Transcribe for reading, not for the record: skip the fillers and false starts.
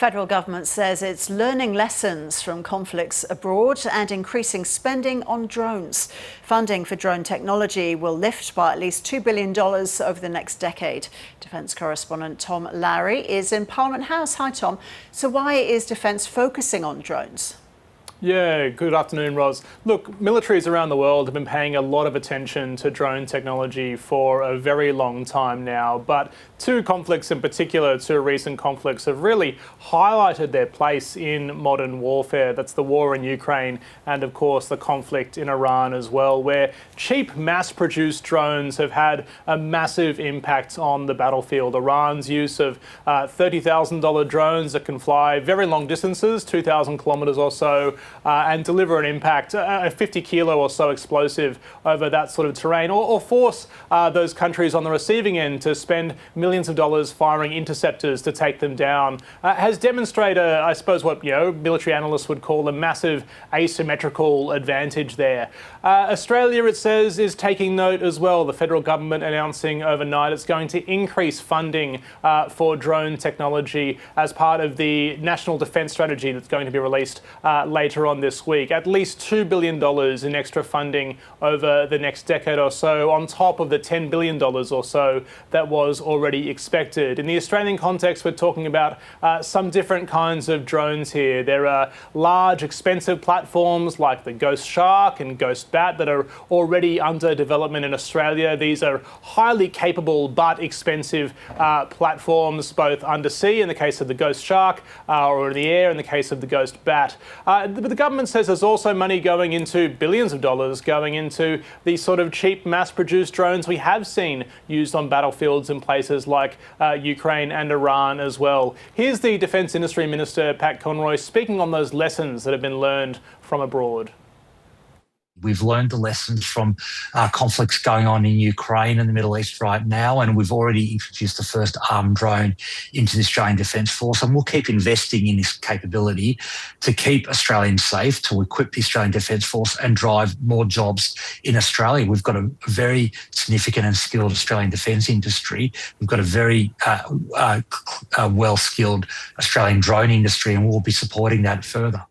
Federal government says it's learning lessons from conflicts abroad and increasing spending on drones. Funding for drone technology will lift by at least $2 billion over the next decade. Defence correspondent Tom Lowry is in Parliament House. Hi, Tom. So why is Defence focusing on drones? Yeah, good afternoon, Ros. Look, militaries around the world have been paying a lot of attention to drone technology for a very long time now, but two conflicts in particular, two recent conflicts, have really highlighted their place in modern warfare. That's the war in Ukraine and, of course, the conflict in Iran as well, where cheap mass-produced drones have had a massive impact on the battlefield. Iran's use of $30,000 drones that can fly very long distances, 2,000 kilometres or so, and deliver an impact, a 50 kilo or so explosive over that sort of terrain, or force those countries on the receiving end to spend millions of dollars firing interceptors to take them down, has demonstrated, I suppose, what military analysts would call a massive asymmetrical advantage there. Australia, it says, is taking note as well. The federal government announcing overnight it's going to increase funding for drone technology as part of the National Defence Strategy that's going to be released later on this week. At least $2 billion in extra funding over the next decade or so, on top of the $10 billion or so that was already expected. In the Australian context, we're talking about some different kinds of drones here. There are large, expensive platforms like the Ghost Shark and Ghost Bat that are already under development in Australia. These are highly capable but expensive platforms, both undersea in the case of the Ghost Shark or in the air in the case of the Ghost Bat. But the government says there's also money going into billions of dollars going into these sort of cheap mass-produced drones we have seen used on battlefields in places like Ukraine and Iran as well. Here's the Defence Industry Minister, Pat Conroy, speaking on those lessons that have been learned from abroad. We've learned the lessons from conflicts going on in Ukraine and the Middle East right now, and we've already introduced the first armed drone into the Australian Defence Force, and we'll keep investing in this capability to keep Australians safe, to equip the Australian Defence Force and drive more jobs in Australia. We've got a very significant and skilled Australian defence industry. We've got a very well-skilled Australian drone industry, and we'll be supporting that further.